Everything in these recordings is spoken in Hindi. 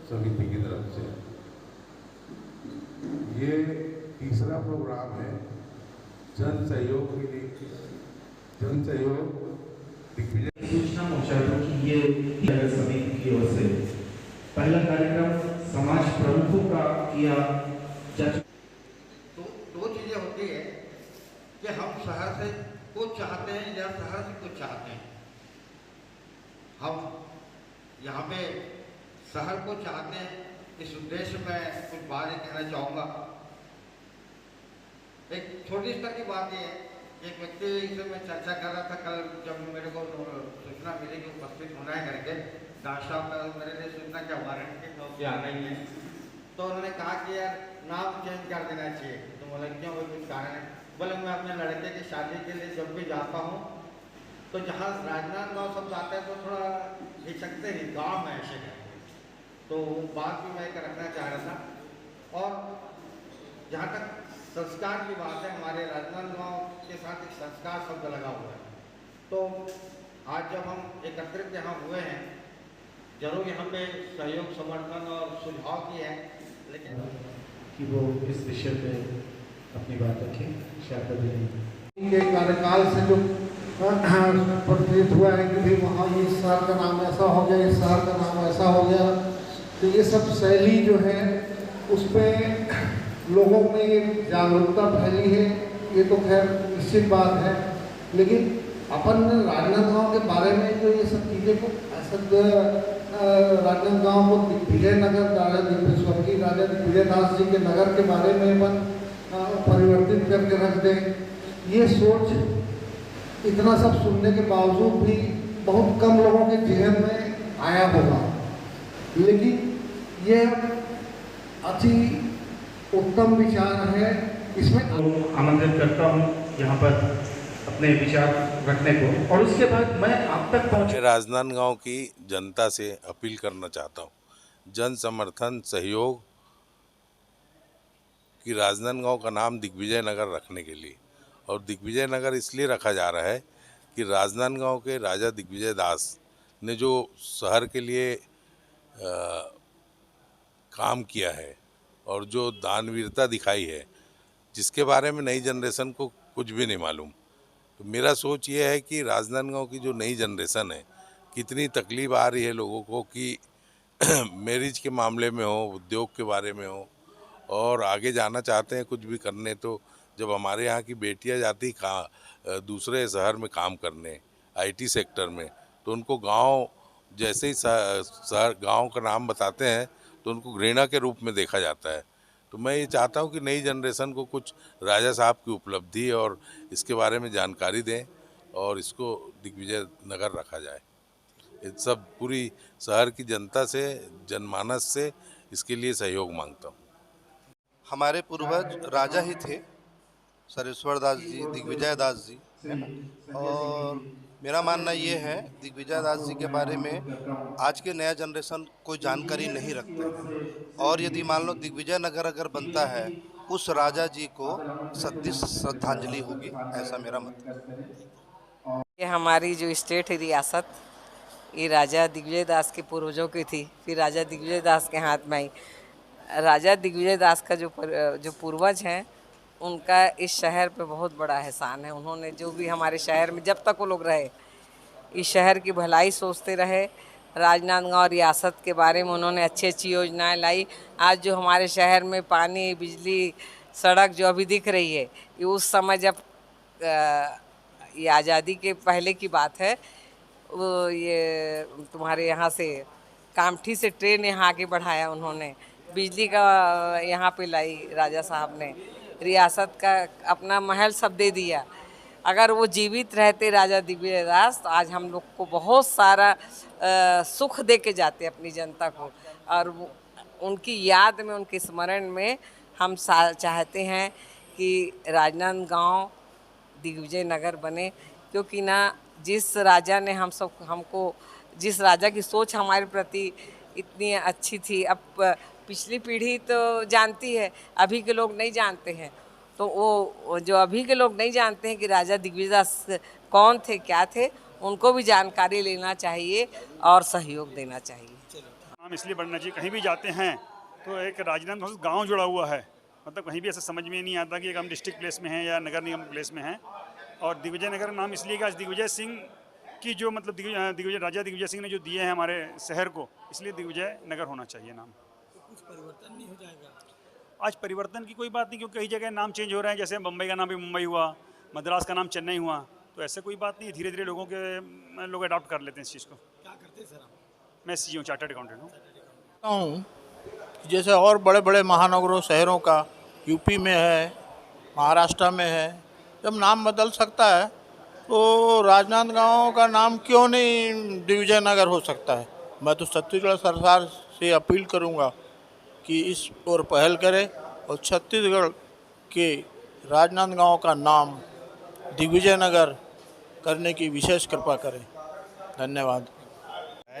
समिति की तरफ से। ये तीसरा प्रोग्राम है जन सहयोग के लिए, जन सहयोग दिग्विजय सूचना पहुंचा दो कि ये नगर समिति की ओर से पहला कार्यक्रम समाज प्रमुखों का किया जा। तो दो चीजें होती है कि हम शहर से कुछ चाहते हैं या शहर से कुछ चाहते हैं। हम यहाँ पे शहर को चाहते हैं, इस उद्देश्य में कुछ बात कहना चाहूँगा। एक छोटी स्तर की बात ये है, एक व्यक्ति से मैं चर्चा कर रहा था कल, जब मेरे को सूचना मिली कि उपस्थित होना है करके, डॉक्टर साहब का मेरे लिए सूचना क्या वारंट के तौर पर आ रही है, तो उन्होंने कहा कि यार नाम चेंज कर देना चाहिए। तो बोला क्यों, कोई कुछ कारण है? बोले मैं अपने लड़के की शादी के लिए जब भी जाता हूँ तो जहाँ राजनांदगांव सब जाते हैं तो थोड़ा हिचकते हैं, गाँव में ऐसे करते हैं। तो बात भी मैं एक रखना चाह रहा था। और जहाँ तक संस्कार की बात है, हमारे राजनांदगांव के साथ एक संस्कार शब्द लगा हुआ है। तो आज जब हम एकत्रित यहाँ हुए हैं, जरूर यहाँ पे सहयोग, समर्थन और सुझाव की है, लेकिन कि वो इस विषय पे अपनी बात रखें। के कार्यकाल से जो प्रतीत हुआ है कि भाई वहाँ ये शहर का नाम ऐसा हो गया, इस शहर का नाम ऐसा हो गया, तो ये सब शैली जो है उस पर लोगों में ये जागरूकता फैली है, ये तो खैर निश्चित बात है। लेकिन अपन राजनांदगांव के बारे में जो ये सब चीज़ें को राजनांदगांव को दिग्विजय नगर, स्वर्गीय राजा दिग्विजय दास जी के नगर के बारे में अपन परिवर्तित करके रख दें, ये सोच इतना सब सुनने के बावजूद भी बहुत कम लोगों के जहन में आया होगा। लेकिन ये अति उत्तम विचार है। इसमें आमंत्रित करता हूँ यहाँ पर अपने विचार रखने को, और उसके बाद मैं आप तक पहुँचे। राजनांदगांव की जनता से अपील करना चाहता हूँ, जन समर्थन सहयोग कि राजनांदगांव का नाम दिग्विजय नगर रखने के लिए। और दिग्विजय नगर इसलिए रखा जा रहा है कि राजनांदगांव के राजा दिग्विजय दास ने जो शहर के लिए काम किया है और जो दानवीरता दिखाई है, जिसके बारे में नई जनरेशन को कुछ भी नहीं मालूम। तो मेरा सोच ये है कि राजनांदगांव की जो नई जनरेशन है, कितनी तकलीफ आ रही है लोगों को कि मैरिज के मामले में हो, उद्योग के बारे में हो, और आगे जाना चाहते हैं कुछ भी करने। तो जब हमारे यहाँ की बेटियाँ जाती दूसरे शहर में काम करने आईटी सेक्टर में, तो उनको गांव जैसे ही शहर गांव का नाम बताते हैं तो उनको घृणा के रूप में देखा जाता है। तो मैं ये चाहता हूँ कि नई जनरेशन को कुछ राजा साहब की उपलब्धि और इसके बारे में जानकारी दें और इसको दिग्विजय नगर रखा जाए। ये सब पूरी शहर की जनता से, जनमानस से इसके लिए सहयोग मांगता हूँ। हमारे पूर्वज राजा ही थे, सरेश्वर दास जी, दिग्विजय दास जी, है ना। और मेरा मानना ये है दिग्विजय दास जी के बारे में आज के नया जनरेशन कोई जानकारी नहीं रखते हैं। और यदि मान लो दिग्विजय नगर अगर बनता है, उस राजा जी को सच्ची श्रद्धांजलि होगी, ऐसा मेरा मत है। ये हमारी जो स्टेट है, रियासत, ये राजा दिग्विजय दास के पूर्वजों की थी, फिर राजा दिग्विजय दास के हाथ में आई। राजा दिग्विजय दास का जो पूर्वज हैं, उनका इस शहर पे बहुत बड़ा एहसान है। उन्होंने जो भी हमारे शहर में जब तक वो लोग रहे, इस शहर की भलाई सोचते रहे। राजनांदगांव रियासत के बारे में उन्होंने अच्छी अच्छी योजनाएं लाई। आज जो हमारे शहर में पानी, बिजली, सड़क जो अभी दिख रही है, ये उस समय जब ये आज़ादी के पहले की बात है, वो ये तुम्हारे यहाँ से कामठी से ट्रेन यहाँ आगे बढ़ाया उन्होंने, बिजली का यहाँ पे लाई राजा साहब ने, रियासत का अपना महल सब दे दिया। अगर वो जीवित रहते राजा दिग्विजय दास, तो आज हम लोग को बहुत सारा सुख दे के जाते अपनी जनता को। और उनकी याद में, उनके स्मरण में हम चाहते हैं कि राजनांदगांव दिग्विजय नगर बने, क्योंकि ना जिस राजा ने हमको जिस राजा की सोच हमारे प्रति इतनी अच्छी थी, अब पिछली पीढ़ी तो जानती है, अभी के लोग नहीं जानते हैं। तो वो जो अभी के लोग नहीं जानते हैं कि राजा दिग्विजय दास कौन थे, क्या थे, उनको भी जानकारी लेना चाहिए और सहयोग देना चाहिए। हम इसलिए बढ़ना चाहिए, कहीं भी जाते हैं तो एक राजनांदगांव गांव जुड़ा हुआ है, मतलब कहीं भी ऐसा समझ में नहीं आता कि एक हम डिस्ट्रिक्ट प्लेस में हैं या नगर निगम प्लेस में हैं। और दिग्विजय नगर नाम इसलिए कि आज दिग्विजय सिंह की जो मतलब दिग्विजय राजा दिग्विजय सिंह ने जो दिए हैं हमारे शहर को, इसलिए दिग्विजय नगर होना चाहिए नाम। तो कुछ परिवर्तन नहीं हो जाएगा? आज परिवर्तन की कोई बात नहीं, क्योंकि कई जगह नाम चेंज हो रहे हैं, जैसे बम्बई का नाम भी मुंबई हुआ, मद्रास का नाम चेन्नई हुआ, तो ऐसे कोई बात नहीं, धीरे धीरे लोग अडॉप्ट कर लेते हैं इस चीज़ को। क्या करते हैं सर आप? मैं सी हूँ, चार्टर्ड अकाउंटेंट हूँ। हूँ जैसे और बड़े बड़े महानगरों शहरों का यूपी में है, महाराष्ट्र में है, जब नाम बदल सकता है तो राजनांदगांव का नाम क्यों नहीं दिग्विजय नगर हो सकता है। मैं तो छत्तीसगढ़ सरकार से अपील करूंगा कि इस ओर पहल करे और छत्तीसगढ़ के राजनांदगांव का नाम दिग्विजय नगर करने की विशेष कृपा करें। धन्यवाद।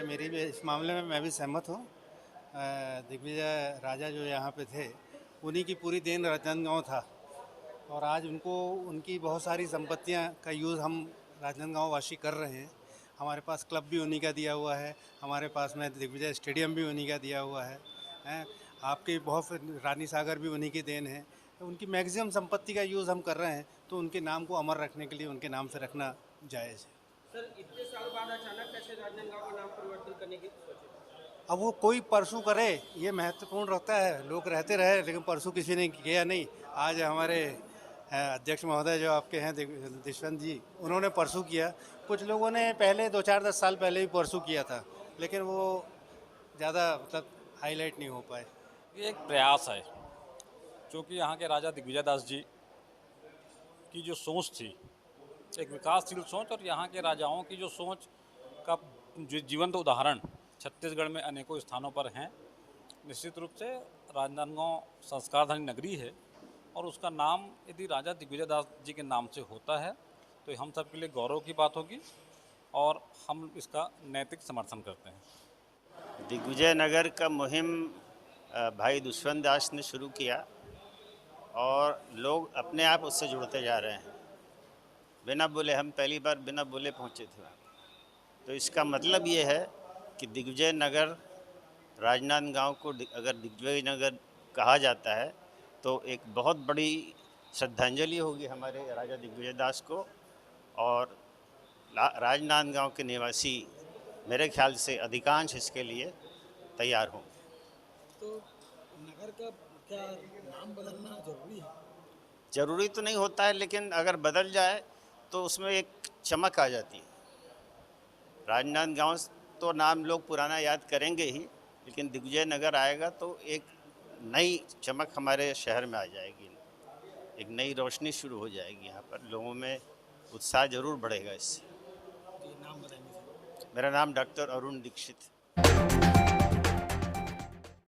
मेरी भी इस मामले में मैं भी सहमत हूँ। दिग्विजय राजा जो यहाँ पे थे, उन्हीं की पूरी देन राजनांदगांव था, और आज उनको उनकी बहुत सारी संपत्तियाँ का यूज़ हम राजनांदगांव वासी कर रहे हैं। हमारे पास क्लब भी उन्हीं का दिया हुआ है, हमारे पास में दिग्विजय स्टेडियम भी उन्हीं का दिया हुआ है। आपकी बहुत रानी सागर भी उन्हीं की देन है। तो उनकी मैक्सिमम संपत्ति का यूज़ हम कर रहे हैं, तो उनके नाम को अमर रखने के लिए उनके नाम से रखना जायज़ है। सर इतने साल बाद अचानक कैसे राजनांदगांव का नाम परिवर्तन करने की सोचे? अब वो कोई परसों करे, ये महत्वपूर्ण रहता है। लोग रहते रहे, लेकिन परसों किसी ने किया नहीं। आज हमारे अध्यक्ष महोदय जो आपके हैं दुष्यंत जी, उन्होंने परसों किया। कुछ लोगों ने पहले 2-4-10 साल पहले भी परसों किया था, लेकिन वो ज़्यादा मतलब हाईलाइट नहीं हो पाए। ये एक प्रयास है, क्योंकि यहाँ के राजा दिग्विजय दास जी की जो सोच थी, एक विकासशील सोच, और यहाँ के राजाओं की जो सोच का जो जीवंत उदाहरण छत्तीसगढ़ में अनेकों स्थानों पर हैं। निश्चित रूप से राजनांदगांव संस्कारधानी नगरी है, और उसका नाम यदि राजा दिग्विजय दास जी के नाम से होता है तो हम सब के लिए गौरव की बात होगी, और हम इसका नैतिक समर्थन करते हैं। दिग्विजय नगर का मुहिम भाई दुष्यंत दास ने शुरू किया, और लोग अपने आप उससे जुड़ते जा रहे हैं। बिना बोले, हम पहली बार बिना बोले पहुंचे थे। तो इसका मतलब ये है कि दिग्विजय नगर, राजनांदगांव को अगर दिग्विजय नगर कहा जाता है तो एक बहुत बड़ी श्रद्धांजलि होगी हमारे राजा दिग्विजय दास को। और राजनांदगांव के निवासी मेरे ख्याल से अधिकांश इसके लिए तैयार हों। तो नगर का क्या नाम बदलना जरूरी है? ज़रूरी तो नहीं होता है, लेकिन अगर बदल जाए तो उसमें एक चमक आ जाती है। राजनांदगांव तो नाम लोग पुराना याद करेंगे ही, लेकिन दिग्विजय नगर आएगा तो एक नई चमक हमारे शहर में आ जाएगी, एक नई रोशनी शुरू हो जाएगी। यहाँ पर लोगों में उत्साह जरूर बढ़ेगा इससे। नाम बताएंगे सर? मेरा नाम डॉक्टर अरुण दीक्षित।